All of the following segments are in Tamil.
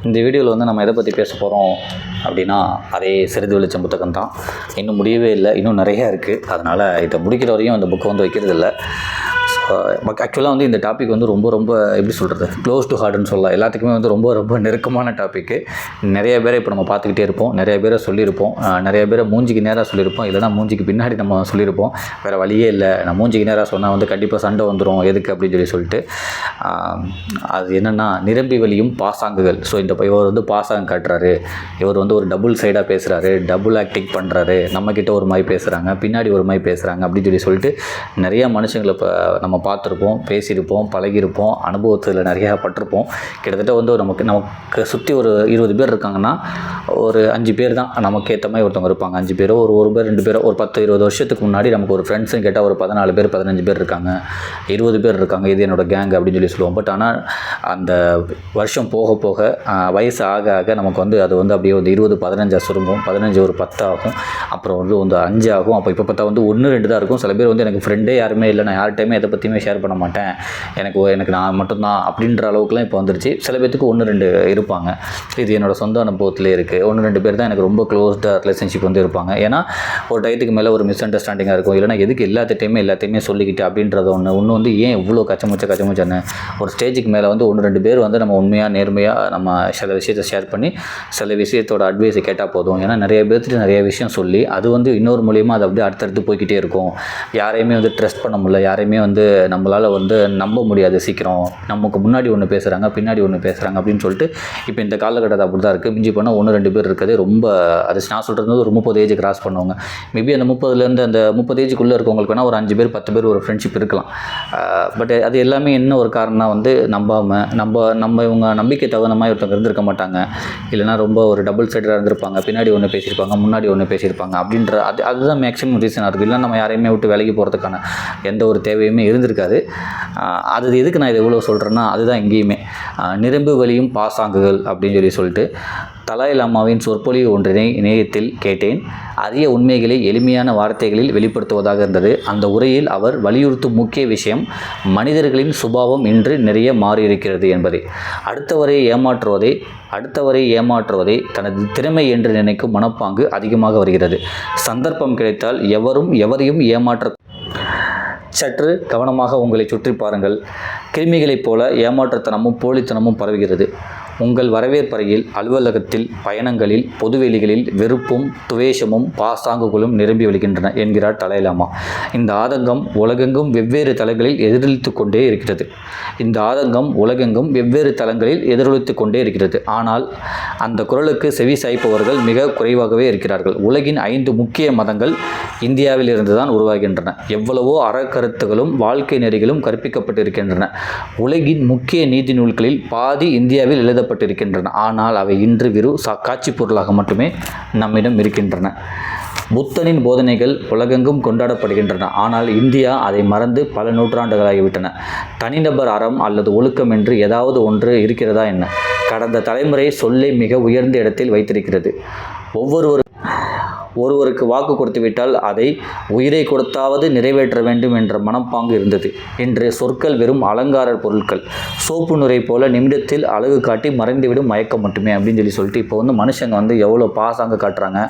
இந்த வீடியோவில் வந்து நம்ம எதை பற்றி பேச போகிறோம் அப்படின்னா, அதே சிறிது வெளிச்சம் புத்தகம் தான். இன்னும் முடியவே இல்லை, இன்னும் நிறையா இருக்குது. அதனால் இதை முடிக்கிற வரையும் இந்த புக்கை வந்து வைக்கிறதில்ல. ஆக்சுவலாக வந்து இந்த டாபிக் வந்து ரொம்ப எப்படி சொல்கிறது, க்ளோஸ் டு ஹார்ட்னு சொல்லலாம். எல்லாத்துக்குமே வந்து ரொம்ப நெருக்கமான டாப்பிக்கு. நிறைய பேரை இப்போ நம்ம பார்த்துக்கிட்டே இருப்போம், நிறைய பேரை சொல்லியிருப்போம், நிறைய பேரை மூஞ்சிக்கு நேராக சொல்லியிருப்போம், இல்லைனா மூஞ்சிக்கு பின்னாடி நம்ம சொல்லியிருப்போம். வேறு வழியே இல்லை, நான் மூஞ்சிக்கு நேராக சொன்னால் வந்து கண்டிப்பாக சண்டை வந்துடும், எதுக்கு அப்படின்னு சொல்லிட்டு. அது என்னென்னா, நிரம்பி வழியும் பாசாங்குகள். ஸோ இவர் வந்து பாசாங்கு காட்டுறாரு, இவர் வந்து ஒரு டபுள் சைடாக பேசுகிறாரு, டபுள் ஆக்டிங் பண்ணுறாரு, நம்மக்கிட்ட ஒரு மாதிரி பேசுகிறாங்க, பின்னாடி ஒரு மாதிரி பேசுகிறாங்க அப்படின்னு சொல்லிட்டு நிறையா மனுஷங்களை இப்போ நம்ம பார்த்துருப்போம், பேசியிருப்போம், பழகியிருப்போம், அனுபவத்தில் நிறையா பட்டிருப்போம். கிட்டத்தட்ட வந்து நமக்கு சுற்றி ஒரு 20 பேர் இருக்காங்கன்னா, ஒரு 5 பேர் தான் நமக்கு ஏற்ற மாதிரி ஒருத்தவங்க இருப்பாங்க. 5 பேரோ ஒரு பேர் 2 பேரோ, ஒரு 10-20 வருஷத்துக்கு முன்னாடி நமக்கு ஒரு ஃப்ரெண்ட்ஸுன்னு கேட்டால் ஒரு 14 பேர் 15 பேர் இருக்காங்க, 20 பேர் இருக்காங்க, இது என்னோடய கேங் அப்படின்னு சொல்லுவோம். பட் ஆனால் அந்த வருஷம் போக வயசு ஆக நமக்கு வந்து அது வந்து அப்படியே வந்து 20-15 சுருங்கும், 15 ஒரு 10 ஆகும், அப்புறம் வந்து 5 ஆகும். அப்போ இப்போ பார்த்தா வந்து 1-2 தான் இருக்கும். சில பேர் வந்து எனக்கு ஃப்ரெண்டே யாருமே இல்லை, நான் யார்கிட்டையுமே எதை பற்றியுமே ஷேர் பண்ண மாட்டேன், எனக்கு நான் மட்டும்தான் அப்படின்ற அளவுக்குலாம் இப்போ வந்துருச்சு. சில பேருக்கு 1-2 இருப்பாங்க. இது என்னோடய சொந்த அனுபவத்திலே இருக்குது. 1-2 பேர் தான் எனக்கு ரொம்ப க்ளோஸ்டாக ரிலேஷன்ஷிப் வந்து இருப்பாங்க. ஏன்னா ஒரு டயத்துக்கு மேலே ஒரு மிஸ் அண்டர்ஸ்டாண்டிங்காக இருக்கும், இல்லைனா எதுக்கு எல்லாத்தையுமே சொல்லிக்கிட்டு அப்படின்றது ஒன்று வந்து ஏன் இவ்வளோ கச்சமுச்சன்னு ஒரு ஸ்டேஜுக்கு மேலே வந்து 1-2 பேர் வந்து நம்ம உண்மையாக நேர்மையாக நம்ம சில விஷயத்தை ஷேர் பண்ணி சில விஷயத்தோட அட்வைஸை கேட்டால் போதும். ஏன்னா நிறைய பேர்த்துட்டு நிறைய விஷயம் சொல்லி அது வந்து இன்னொரு மூலியமாக அது அப்படியே அடுத்தடுத்து போய்கிட்டே இருக்கும். யாரையுமே வந்து ட்ரஸ்ட் பண்ண முடியல, யாரையுமே வந்து நம்மளால் வந்து நம்ப முடியாது சீக்கிரம். நமக்கு முன்னாடி ஒன்று பேசுகிறாங்க, பின்னாடி ஒன்று பேசுகிறாங்க அப்படின்னு சொல்லிட்டு இப்போ இந்த காலகட்டத்தை அப்படி தான் இருக்குது. மிஞ்சி போனால் 1-2 பேர் இருக்கிறது ரொம்ப, அது நான் சொல்கிறது ஒரு 30 ஏஜ் கிராஸ் பண்ணுவாங்க. மேபி அந்த 30லேருந்து அந்த 30 ஏஜுக்குள்ளே இருக்கவங்களுக்கு வேணால் ஒரு 5 பேர் 10 பேர் ஒரு ஃப்ரெண்ட்ஷிப் இருக்கலாம். பட் அது எல்லாமே என்ன ஒரு காரணம்னா வந்து நம்ம இவங்க நம்பிக்கை தகுந்த மாதிரி ஒருத்தவங்க இருந்திருக்க மாட்டாங்க, இல்லைனா ரொம்ப ஒரு டபுள் சைடராக இருந்திருப்பாங்க, பின்னாடி ஒன்று பேசியிருப்பாங்க, முன்னாடி ஒன்று பேசியிருப்பாங்க அப்படின்ற அதுதான் மேக்ஸிமம் ரீசனாக இருக்குது. இல்லை நம்ம யாரையுமே விட்டு வேலைக்கு போகிறதுக்கான எந்த ஒரு தேவையுமே இருந்திருக்காது. அது எதுக்கு நான் இதை எவ்வளோ சொல்கிறேன்னா, அதுதான் இங்கேயுமே நிரம்பு வழியும் பாசாங்குகள் அப்படின்னு சொல்லிட்டு தலாய் லாமாவின் சொற்பொழிவு ஒன்றினை இணையத்தில் கேட்டேன். அரிய உண்மைகளை எளிமையான வார்த்தைகளில் வெளிப்படுத்துவதாக இருந்தது. அந்த உரையில் அவர் வலியுறுத்தும் முக்கிய விஷயம் மனிதர்களின் சுபாவம் இன்று நிறைய மாறியிருக்கிறது என்பதை. அடுத்தவரை ஏமாற்றுவதை தனது திறமை என்று நினைக்கும் மனப்பாங்கு அதிகமாக வருகிறது. சந்தர்ப்பம் கிடைத்தால் எவரையும் ஏமாற்ற சற்று கவனமாக உங்களை சுற்றி பாருங்கள். கிருமிகளைப் போல ஏமாற்றுத்தனமும் போலித்தனமும் பரவுகிறது. உங்கள் வரவேற்பறையில், அலுவலகத்தில், பயணங்களில், பொதுவெளிகளில் வெறுப்பும் துவேஷமும் பாசாங்குகளும் நிரம்பி வழிகின்றன என்கிறார் தலாய் லாமா. இந்த ஆதங்கம் உலகெங்கும் வெவ்வேறு தளங்களில் எதிரொலித்து கொண்டே இருக்கிறது. ஆனால் அந்த குரலுக்கு செவி சாய்ப்பவர்கள் மிக குறைவாகவே இருக்கிறார்கள். உலகின் 5 முக்கிய மதங்கள் இந்தியாவில் இருந்துதான் உருவாகின்றன. எவ்வளவோ அறக்கருத்துகளும் வாழ்க்கை நெறிகளும் கற்பிக்கப்பட்டிருக்கின்றன. உலகின் முக்கிய நீதி நூல்களில் பாதி இந்தியாவில் எழுதப்பட்டிருக்கின்றன. ஆனால் அவை இன்று வெறும் காட்சி பொருளாக மட்டுமே நம்மிடம் இருக்கின்றன. புத்தனின் போதனைகள் உலகெங்கும் கொண்டாடப்படுகின்றன. ஆனால் இந்தியா அதை மறந்து பல நூற்றாண்டுகளாகிவிட்டன. தனிநபர் அறம் அல்லது ஒழுக்கம் என்று ஏதாவது ஒன்று இருக்கிறதா என்ன? கடந்த தலைமுறை சொல்லை மிக உயர்ந்த இடத்தில் வைத்திருக்கிறது. ஒருவருக்கு வாக்கு கொடுத்துவிட்டால் அதை உயிரை கொடுத்தாவது நிறைவேற்ற வேண்டும் என்ற மனப்பாங்கு இருந்தது. இன்று சொற்கள் வெறும் அலங்கார பொருட்கள், சோப்பு நுரை போல நிமிடத்தில் அழகு காட்டி மறைந்துவிடும் மயக்கம் மட்டுமே அப்படின்னு சொல்லிட்டு இப்போ வந்து மனுஷங்க வந்து எவ்வளோ பாசாங்க காட்டுறாங்க.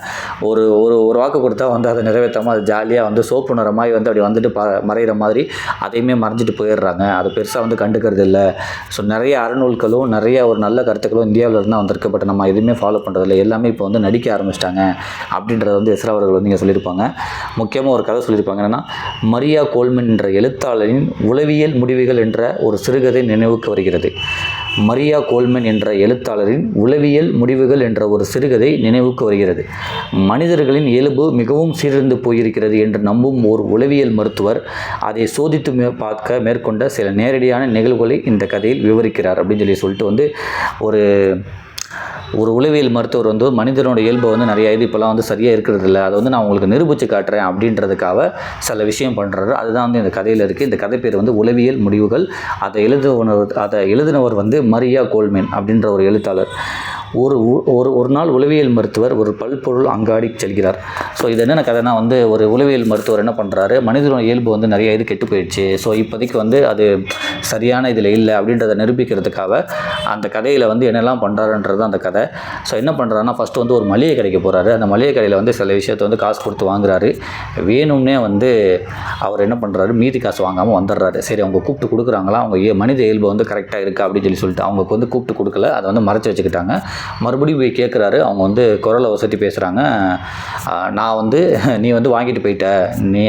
ஒரு வாக்கு கொடுத்தா வந்து அதை நிறைவேற்றாமல் அது ஜாலியாக வந்து சோப்பு நுரை மாதிரி வந்து அப்படி வந்துட்டு மறைகிற மாதிரி அதையுமே மறைஞ்சிட்டு போயிடுறாங்க. அது பெருசாக வந்து கண்டுக்கிறது இல்லை. ஸோ நிறைய அறநூல்களும் நிறைய ஒரு நல்ல கருத்துக்களும் இந்தியாவில் இருந்தால் வந்திருக்கு. பட் நம்ம எதுவுமே ஃபாலோ பண்ணுறதில்ல. எல்லாமே இப்போ வந்து நடிக்க ஆரம்பிச்சிட்டாங்க அப்படின்றத வந்து எஸ்ரா அவர்கள் வந்து இங்கே சொல்லியிருப்பாங்க. முக்கியமாக ஒரு கதை சொல்லியிருப்பாங்க. என்னென்னா, மரியா கோல்மன் என்ற எழுத்தாளரின் உளவியல் முடிவுகள் என்ற ஒரு சிறுகதை நினைவுக்கு வருகிறது. மரியா கோல்மன் என்ற எழுத்தாளரின் உளவியல் முடிவுகள் என்ற ஒரு சிறுகதை நினைவுக்கு வருகிறது. மனிதர்களின் இயல்பு மிகவும் சீரழிந்து போயிருக்கிறது என்று நம்பும் ஒரு உளவியல் மருத்துவர் அதை சோதித்து பார்க்க மேற்கொண்ட சில நேரடியான நிகழ்வுகளை இந்த கதையில் விவரிக்கிறார் அப்படின்னு சொல்லிட்டு வந்து ஒரு உளவியல் மருத்துவர் வந்து மனிதனோட இயல்பை வந்து நிறைய இப்போலாம் வந்து சரியாக இருக்கிறது இல்லை, அதை வந்து நான் உங்களுக்கு நிரூபித்து காட்டுறேன் அப்படின்றதுக்காக சில விஷயம் பண்ணுறாரு. அதுதான் வந்து இந்த கதையில் இருக்குது. இந்த கதை பேர் வந்து உளவியல் முடிவுகள். அதை எழுதினவர் வந்து மரியா கோல்மன் அப்படின்ற ஒரு எழுத்தாளர். ஒரு நாள் உளவியல் மருத்துவர் ஒரு பல்பொருள் அங்காடி செல்கிறார். ஸோ இது என்னென்ன கதைனா வந்து ஒரு உளவியல் மருத்துவர் என்ன பண்ணுறாரு, மனிதனோட இயல்பு வந்து நிறைய இது கெட்டு போயிடுச்சு, ஸோ இப்போதைக்கு வந்து அது சரியான இதில் இல்லை அப்படின்றத நிரூபிக்கிறதுக்காக அந்த கதையில் வந்து என்னெல்லாம் பண்ணுறாருன்றது அந்த கதை. ஸோ என்ன பண்ணுறாருன்னா ஃபஸ்ட்டு வந்து ஒரு மளிகை கடைக்கு போகிறாரு. அந்த மளிகை கடையில் வந்து சில விஷயத்தை வந்து காசு கொடுத்து வாங்குறாரு. வேணும்னே வந்து அவர் என்ன பண்ணுறாரு, மீதி காசு வாங்காமல் வந்துடுறாரு. சரி அவங்க கூப்பிட்டு கொடுக்குறாங்களா, அவங்க மனித இயல்பு வந்து கரெக்டாக இருக்கா அப்படின்னு சொல்லிட்டு அவங்களுக்கு வந்து கூப்பிட்டு கொடுக்கல, அதை வந்து மறைச்சி வச்சுக்கிட்டாங்க. மறுபடியும் போய் கேட்குறாரு. அவங்க வந்து குரலை வசதி பேசுகிறாங்க. நான் வந்து நீ வந்து வாங்கிட்டு போயிட்ட,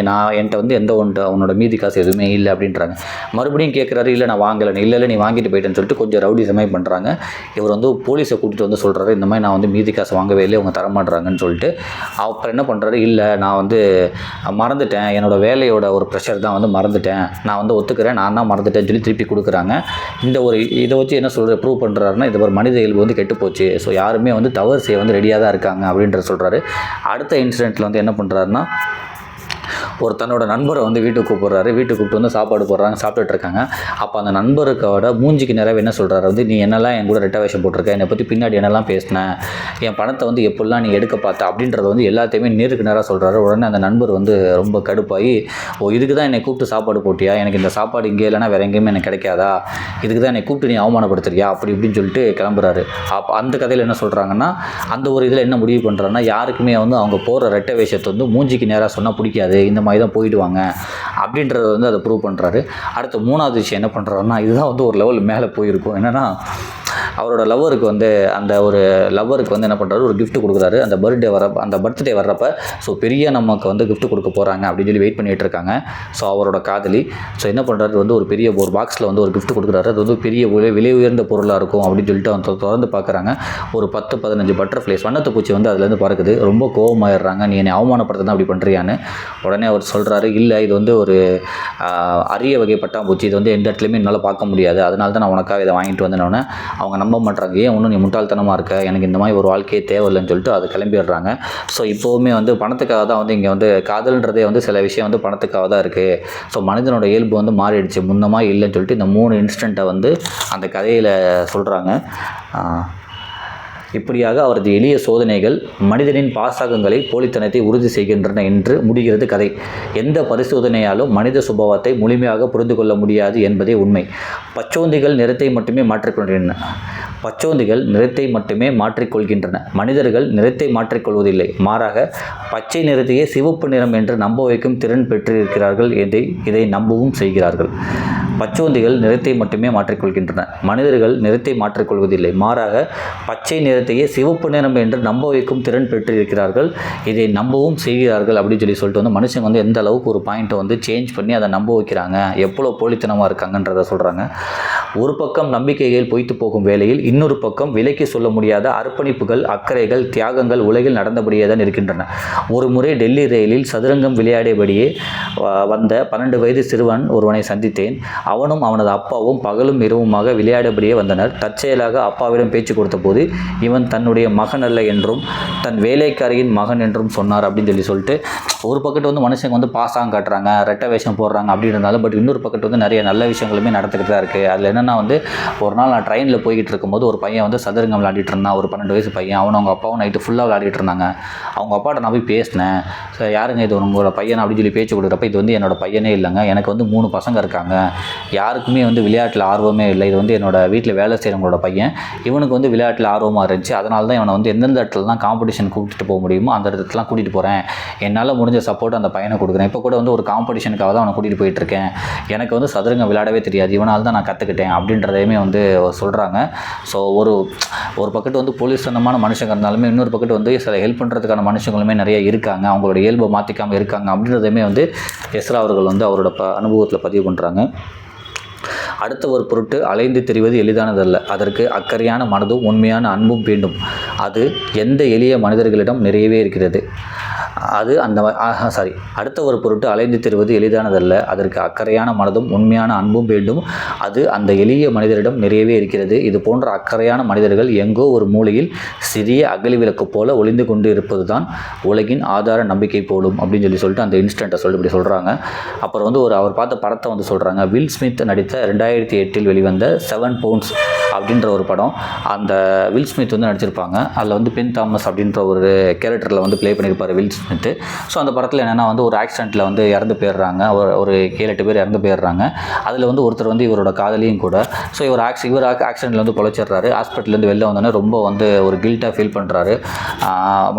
நான் என்கிட்ட வந்து உன்னோட மீதி காசு எதுவுமே இல்லை அப்படின்றாங்க. மறுபடியும் கேட்குறாரு. இல்லை நான் வாங்கலை. இல்லை நீ வாங்கிட்டு போயிட்டேன்னு சொல்லிட்டு கொஞ்சம் ரவுடி சமயம் பண்ணுறாங்க. இவர் வந்து போலீஸை கூட்டிகிட்டு வந்து சொல்கிறாரு, இந்த மாதிரி நான் வந்து மீதி காசு வாங்கவே இல்லை, அவங்க தரமாட்டுறாங்கன்னு சொல்லிட்டு. அப்புறம் என்ன பண்ணுறாரு, இல்லை நான் வந்து மறந்துட்டேன், என்னோடய வேலையோட ஒரு ப்ரெஷர் தான் வந்து மறந்துட்டேன், நான் வந்து ஒத்துக்கிறேன், நான் தான் மறந்துட்டேன்னு சொல்லி திருப்பி கொடுக்குறாங்க. இந்த ஒரு இதை வச்சு என்ன சொல்கிற ப்ரூவ் பண்ணுறாருன்னா, இது ஒரு மனித இயல்பு வந்து கெட்டு போச்சு, ஸோ யாருமே வந்து தவறு செய்ய வந்து ரெடியாக தான் இருக்காங்க அப்படின்ற சொல்கிறாரு. அடுத்த இன்சிடெண்ட்டில் வந்து என்ன பண்ணுறாருன்னா, ஒரு தன்னோட நண்பரை வந்து வீட்டுக்கு கூப்பிட்றாரு. வீட்டுக்கு கூப்பிட்டு வந்து சாப்பாடு போடுறாங்க, சாப்பிட்டுட்டு இருக்காங்க. அப்போ அந்த நண்பருக்கோட மூஞ்சிக்கு நேராக என்ன சொல்கிறாரு வந்து, நீ என்னெல்லாம் என் கூட ரெட்டை வேஷம் போட்டிருக்க, என்னை பற்றி பின்னாடி என்னெல்லாம் பேசினேன், என் பணத்தை வந்து எப்படிலாம் நீ எடுக்க பார்த்த அப்படின்றத வந்து எல்லாத்தையுமே நேருக்கு நேராக சொல்கிறாரு. உடனே அந்த நண்பர் வந்து ரொம்ப கடுப்பாகி, இதுக்கு தான் என்னை கூப்பிட்டு சாப்பாடு போட்டியா, எனக்கு இந்த சாப்பாடு இங்கே இல்லைனா வேறு எங்கேயுமே எனக்கு கிடைக்காதா, இதுக்கு தான் என்னை கூப்பிட்டு நீ அவமானப்படுத்துறியா அப்படி இப்படின்னு சொல்லிட்டு கிளம்புறாரு. அப்போ அந்த கதையில் என்ன சொல்கிறாங்கன்னா, அந்த ஒரு இதில் என்ன முடிவு பண்ணுறாங்கன்னா, யாருக்குமே வந்து அவங்க போகிற ரெட்டை வேஷத்தை வந்து மூஞ்சிக்கு நேராக சொன்னால் பிடிக்காது, இந்த மாதிரி தான் போயிடுவாங்க அப்படின்றத வந்து அதை ப்ரூவ் பண்ணுறாரு. அடுத்து மூணாவது விஷயம் என்ன பண்ணுறாருன்னா, இதுதான் வந்து ஒரு லெவல் மேலே போயிருக்கும். என்னென்னா, அவரோட லவ்வருக்கு வந்து என்ன பண்ணுறாரு, ஒரு கிஃப்ட் கொடுக்குறாரு. அந்த பர்த்டே வர்றப்ப ஸோ பெரிய நமக்கு வந்து கிஃப்ட் கொடுக்க போகிறாங்க அப்படின்னு சொல்லி வெயிட் பண்ணிகிட்டு இருக்காங்க. ஸோ அவரோட காதலி ஸோ என்ன பண்ணுறாரு வந்து ஒரு பாக்ஸில் வந்து ஒரு கிஃப்ட் கொடுக்குறாரு. அது வந்து பெரிய விலை உயர்ந்த பொருளாக இருக்கும் அப்படின்னு சொல்லிட்டு அவங்க திறந்து பார்க்குறாங்க. ஒரு 10-15 பட்டர்ஃப்ளைஸ் வண்ணத்து பூச்சி வந்து அதுலேருந்து பறக்குது. ரொம்ப கோவமாயிடுறாங்க, நீ என்னை அவமானப்படுத்த அப்படி பண்ணுறியான்னு. உடனே அவர் சொல்கிறாரு, இல்லை இது வந்து ஒரு அரிய வகை பட்டாம்பூச்சி, இது வந்து எந்த இடத்துலையுமே என்னால் பார்க்க முடியாது, அதனால தான் நான் உனக்காக இதை வாங்கிட்டு வந்தேன்னு. அவங்க நம்ப மாட்டாங்க. ஏன் ஒன்றும் நீ முட்டாள்தனமாக இருக்க, எனக்கு இந்த மாதிரி ஒரு வாழ்க்கையே தேவையில்லைன்னு சொல்லிட்டு அதை கிளம்பிடுறாங்க. ஸோ இப்போவுமே வந்து பணத்துக்காக தான் வந்து இங்கே வந்து காதல்ன்றதே வந்து சில விஷயம் வந்து பணத்துக்காக தான் இருக்குது. ஸோ மனிதனோட இயல்பு வந்து மாறிடுச்சு, முன்னமாக இல்லைன்னு சொல்லிட்டு இந்த 3 இன்ஸ்டண்ட்டை வந்து அந்த கதையில் சொல்கிறாங்க. இப்படியாக அவரது எளிய சோதனைகள் மனிதனின் பாசகங்களை போலித்தனத்தை உறுதி செய்கின்றன என்று முடிகிறது கதை. எந்த பரிசோதனையாலும் மனித சுபாவத்தை முழுமையாக புரிந்து கொள்ள முடியாது என்பதே உண்மை. பச்சோந்திகள் நிறத்தை மட்டுமே மாற்றிக்கொள்கின்றன. மனிதர்கள் நிறத்தை மாற்றிக்கொள்வதில்லை, மாறாக பச்சை நிறத்தையே சிவப்பு நிறம் என்று நம்ப வைக்கும் திறன் பெற்றிருக்கிறார்கள். இதை நம்பவும் செய்கிறார்கள். பச்சோந்திகள் நிறத்தை மட்டுமே மாற்றிக்கொள்கின்றன. மனிதர்கள் நிறத்தை மாற்றிக்கொள்வதில்லை, மாறாக பச்சை நிறத்தையே சிவப்பு நிறம் என்று நம்ப வைக்கும் திறன் பெற்றிருக்கிறார்கள். இதை நம்பவும் செய்கிறார்கள் அப்படின்னு சொல்லிட்டு வந்து மனுஷங்க வந்து எந்த அளவுக்கு ஒரு பாயிண்ட்டை வந்து சேஞ்ச் பண்ணி அதை நம்ப வைக்கிறாங்க, எவ்வளோ போலித்தனமாக இருக்காங்கன்றதை சொல்கிறாங்க. ஒரு பக்கம் நம்பிக்கைகள் பொய்த்து போகும் வேளையில் இன்னொரு பக்கம் விலைக்கு சொல்ல முடியாத அர்ப்பணிப்புகள், அக்கறைகள், தியாகங்கள் உலகில் நடந்தபடியே தான் இருக்கின்றன. ஒரு முறை டெல்லி ரயிலில் சதுரங்கம் விளையாடியபடியே வந்த 12 வயது சிறுவன் ஒருவனை சந்தித்தேன். அவனும் அவனது அப்பாவும் பகலும் இரவுமாக விளையாடபடியே வந்தனர். தற்செயலாக அப்பாவிடம் பேச்சு கொடுத்த போது, இவன் தன்னுடைய மகன் அல்ல என்றும் தன் வேலைக்காரியின் மகன் என்றும் சொன்னார் அப்படின்னு சொல்லிட்டு ஒரு பக்கத்து வந்து மனுஷங்க வந்து பாசாங்க காட்டுறாங்க, ரெட்டை வேஷம் போடுறாங்க அப்படின்னு இருந்தாலும், பட் இன்னொரு பக்கத்து வந்து நிறைய நல்ல விஷயங்களுமே நடந்துக்கிட்டு தான் இருக்குது. அதில் என்னென்னா வந்து ஒரு நாள் நான் ட்ரெயினில் போய்கிட்டு இருக்கும்போது ஒரு பையன் வந்து சதுரங்கம் விளையாடிட்டு இருந்தான். ஒரு 12 வயசு பையன். அவங்க அப்பாவும் நைட்டு ஃபுல்லாக விளையாடிட்டு இருந்தாங்க. அவங்க அப்பாட்ட நான் போய் பேசினேன், ஸோ யாருங்க இது உங்களோட பையன் அப்படின்னு சொல்லி பேச்சு கொடுக்குறப்ப, இது வந்து என்னோட பையனே இல்லைங்க, எனக்கு வந்து 3 பசங்க இருக்காங்க, யாருக்குமே வந்து விளையாட்டில் ஆர்வமே இல்லை, இது வந்து என்னோட வீட்டில் வேலை செய்கிறவங்களோட பையன், இவனுக்கு வந்து விளையாட்டில் ஆர்வமாக இருந்துச்சு, அதனால தான் இவனை வந்து எந்தெந்த இடத்துல தான் காம்படிஷன் கூப்பிட்டு போக முடியுமோ அந்த இடத்துக்குலாம் கூட்டிகிட்டு போகிறேன், என்னால் முடிஞ்ச சப்போர்ட் அந்த பையனை கொடுக்குறேன். இப்போ கூட வந்து ஒரு காம்படிஷனுக்காக தான் அவனை கூட்டிகிட்டு போயிட்டுருக்கேன், எனக்கு வந்து சதுரங்கம் விளையாடவே தெரியாது, இவனால் தான் நான் கற்றுக்கிட்டேன் அப்படின்றதையுமே வந்து சொல்கிறாங்க. ஸோ ஒரு பக்கத்து வந்து போலீஸ்தனமான மனுஷங்க இருந்தாலுமே இன்னொரு பக்கத்து வந்து சில ஹெல்ப் பண்ணுறதுக்கான மனுஷங்களுமே நிறைய இருக்காங்க, அவங்களோட இயல்பை மாற்றிக்காமல் இருக்காங்க அப்படின்றதையுமே வந்து எஸ்ரா அவர்கள் வந்து அவரோட அனுபவத்தில் பதிவு பண்ணுறாங்க. அடுத்த ஒரு பொருட்டு அலைந்து தெரிவது எளிதானதல்ல, அதற்கு அக்கறையான மனதும் உண்மையான அன்பும் வேண்டும். அது எந்த எளிய மனிதர்களிடம் நிறையவே இருக்கிறது. அடுத்த ஒரு பொருட்டு அலைந்து தெரிவது எளிதானதல்ல, அதற்கு அக்கறையான மனதும் உண்மையான அன்பும் வேண்டும். அது அந்த எளிய மனிதரிடம் நிறையவே இருக்கிறது. இது போன்ற அக்கறையான மனிதர்கள் எங்கோ ஒரு மூலையில் சிறிய அகலி விளக்கு போல ஒளிந்து கொண்டு இருப்பது தான் உலகின் ஆதார நம்பிக்கை போலும் அப்படின்னு சொல்லிட்டு அந்த இன்ஸ்டண்ட்டை சொல்லி இப்படி சொல்கிறாங்க. அப்புறம் வந்து அவர் பார்த்த படத்தை வந்து சொல்கிறாங்க. வில் ஸ்மித் நடித்த 2008 வெளிவந்த 7 பவுண்ட்ஸ் அப்படின்ற ஒரு படம். அந்த வில் ஸ்மித் வந்து நடிச்சிருப்பாங்க. அதில் வந்து பென் தாமஸ் அப்படின்ற ஒரு கேரக்டரில் வந்து ப்ளே பண்ணியிருப்பார் வில் ஸ்மித்து. ஸோ அந்த படத்தில் என்னென்னா வந்து ஒரு ஆக்சிடெண்ட்டில் வந்து இறந்து போயிடுறாங்க. ஒரு 7-8 பேர் இறந்து போயிடுறாங்க. அதில் வந்து ஒருத்தர் வந்து இவரோட காதலியும் கூட. ஸோ இவர் ஆக்சிடெண்ட்டில் வந்து பொழைச்சிடுறாரு. ஹாஸ்பிட்டல்லேருந்து வெளில வந்தோடனே ரொம்ப வந்து ஒரு கில்ட்டாக ஃபீல் பண்ணுறாரு.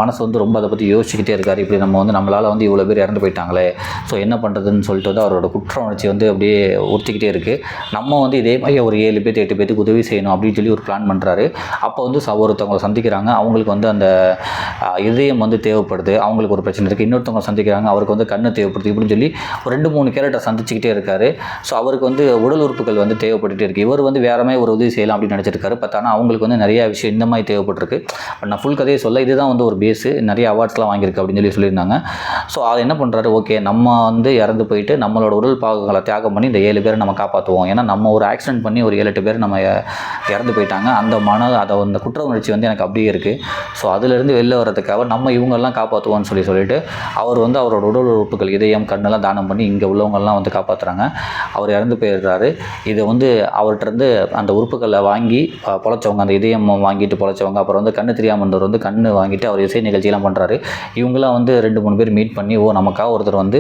மனசு வந்து ரொம்ப அதை பற்றி யோசிச்சுக்கிட்டே இருக்கார். இப்படி நம்மளால் வந்து இவ்வளோ பேர் இறந்து போயிட்டாங்களே, ஸோ என்ன பண்ணுறதுன்னு சொல்லிட்டு வந்து அவரோட குற்ற உணர்ச்சி வந்து அப்படியே உறுத்திக்கிட்டே இருக்குது. நம்ம வந்து இதே மாதிரி ஒரு 7 பேர் 8 பேருக்கு உதவி செய்யணும் அப்படின்னு சொல்லி ஒரு பிளான் பண்ணுறாரு. அப்போ வந்து ஒருத்தவங்களை சந்திக்கிறாங்க. அவங்களுக்கு வந்து அந்த இதயம் வந்து தேவைப்படுது, அவங்களுக்கு ஒரு பிரச்சனை இருக்குது. இன்னொருத்தவங்க சந்திக்கிறாங்க, அவருக்கு வந்து கண்ணு தேவைப்படுது. இப்படின்னு சொல்லி ஒரு 2-3 கேரக்டர் சந்திச்சுக்கிட்டே இருக்காரு. ஸோ அவருக்கு வந்து உடல் உறுப்புகள் வந்து தேவைப்பட்டுகிட்டே இருக்குது. இவர் வந்து வேற மாதிரி ஒரு உதவி செய்யலாம் அப்படின்னு நினச்சிருக்காரு. பட் ஆனால் அவங்களுக்கு வந்து நிறைய விஷயம் இந்த மாதிரி தேவைப்பட்டிருக்கு. பட் நான் ஃபுல் கதையை சொல்ல, இதுதான் வந்து ஒரு பேஸு, நிறைய அவார்ட்ஸ்லாம் வாங்கியிருக்கு அப்படின்னு சொல்லி சொல்லியிருந்தாங்க. ஸோ அதை என்ன பண்ணுறாரு, ஓகே நம்ம வந்து இறந்து போயிட்டு நம்மளோட உடல் பாகங்களை தியாகம் பண்ணி இந்த 7 பேரை நம்ம காப்பாற்றுவோம். ஏன்னா நம்ம ஒரு ஆக்சிடென்ட் பண்ணி ஒரு 7-8 பேர் நம்ம இறந்து போயிட்டாங்க. அந்த குற்ற உணர்ச்சி வந்து எனக்கு அப்படியே இருக்குது. ஸோ அதிலிருந்து வெளில வர்றதுக்காக நம்ம இவங்கெல்லாம் காப்பாற்றுவோம்னு சொல்லிட்டு அவர் வந்து அவரோட உடல் உறுப்புகள் இதயம் கண்ணெல்லாம் தானம் பண்ணி இங்கே உள்ளவங்கெல்லாம் வந்து காப்பாற்றுறாங்க. அவர் இறந்து போயிடுறாரு. இதை வந்து அவர்கிட்ட அந்த உறுப்புகளை வாங்கி பொழைச்சவங்க, அந்த இதயம் வாங்கிட்டு பொழைச்சவங்க, அப்புறம் வந்து கண்ணு தெரியாமல் இருந்தவர் வந்து கண்ணு வாங்கிட்டு அவர் இசை நிகழ்ச்சியெல்லாம் பண்ணுறாரு. இவங்களாம் வந்து 2-3 பேர் மீட் பண்ணி நமக்காக ஒருத்தர் வந்து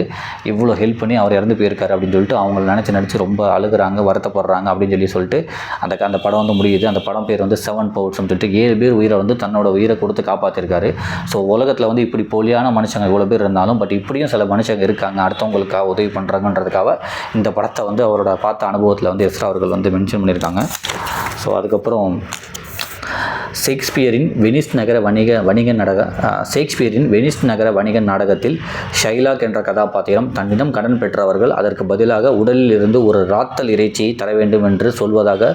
இவ்வளோ ஹெல்ப் பண்ணி அவர் இறந்து போயிருக்காரு அப்படின்னு சொல்லிட்டு அவங்கள நினச்சி ரொம்ப அழுகுறாங்க, வருத்தப்படுறாங்க அப்படின்னு சொல்லிட்டு அந்த படம் வந்து முடியுது. அந்த படம் பேர் வந்து 7 பவுட்ஸ்னு சொல்லிட்டு 7 பேர் உயிரை வந்து தன்னோட உயிரை கொடுத்து காப்பாற்றிருக்காரு. ஸோ உலகத்தில் வந்து இப்படி போலியான மனுஷங்க இவ்வளோ பேர் இருந்தாலும் பட் இப்படியும் சில மனுஷங்க இருக்காங்க, அடுத்தவங்களுக்காக உதவி பண்ணுறாங்கன்றதுக்காக இந்த படத்தை வந்து அவரோட பார்த்த அனுபவத்தில் வந்து எஸ்ரா அவர்கள் வந்து மென்ஷன் பண்ணியிருக்காங்க. ஸோ அதுக்கப்புறம் ஷேக்ஸ்பியரின் வெனிஸ் நகர வணிக நாடகத்தில் ஷைலாக் என்ற கதாபாத்திரம் தன்னிடம் கடன் பெற்றவர்கள் அதற்கு பதிலாக உடலில் இருந்து ஒரு ராத்தல் இறைச்சியை தர வேண்டும் என்று சொல்வதாக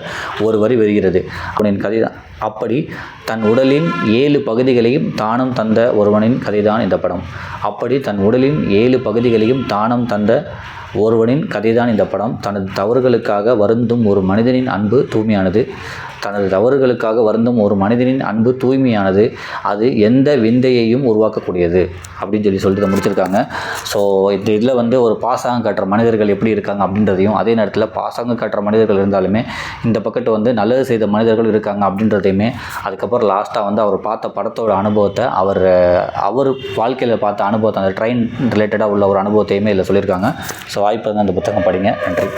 ஒரு வரி வருகிறது. அவனின் கதை அப்படி தன் உடலின் 7 பகுதிகளையும் தானம் தந்த ஒருவனின் கதைதான் இந்த படம். அப்படி தன் உடலின் 7 பகுதிகளையும் தானம் தந்த ஒருவனின் கதைதான் இந்த படம். தனது தவறுகளுக்காக வருந்தும் ஒரு மனிதனின் அன்பு தூய்மையானது. அது எந்த விந்தையையும் உருவாக்கக்கூடியது அப்படின்னு சொல்லிட்டு முடிச்சிருக்காங்க. ஸோ இதில் வந்து ஒரு பாசகம் காட்டுற மனிதர்கள் எப்படி இருக்காங்க அப்படின்றதையும், அதே நேரத்தில் பாசகம் காட்டுற மனிதர்கள் இருந்தாலுமே இந்த பக்கத்து வந்து நல்லது செய்த மனிதர்கள் இருக்காங்க அப்படின்றதையுமே, அதுக்கப்புறம் லாஸ்ட்டாக வந்து அவர் பார்த்த படத்தோட அனுபவத்தை அவர் வாழ்க்கையில் பார்த்த அனுபவத்தை, அந்த ட்ரெயின் ரிலேட்டடாக உள்ள ஒரு அனுபவத்தையுமே இதில் சொல்லியிருக்காங்க. ஸோ வாய்ப்பு வந்து அந்த புத்தகம் படிங்க. நன்றி.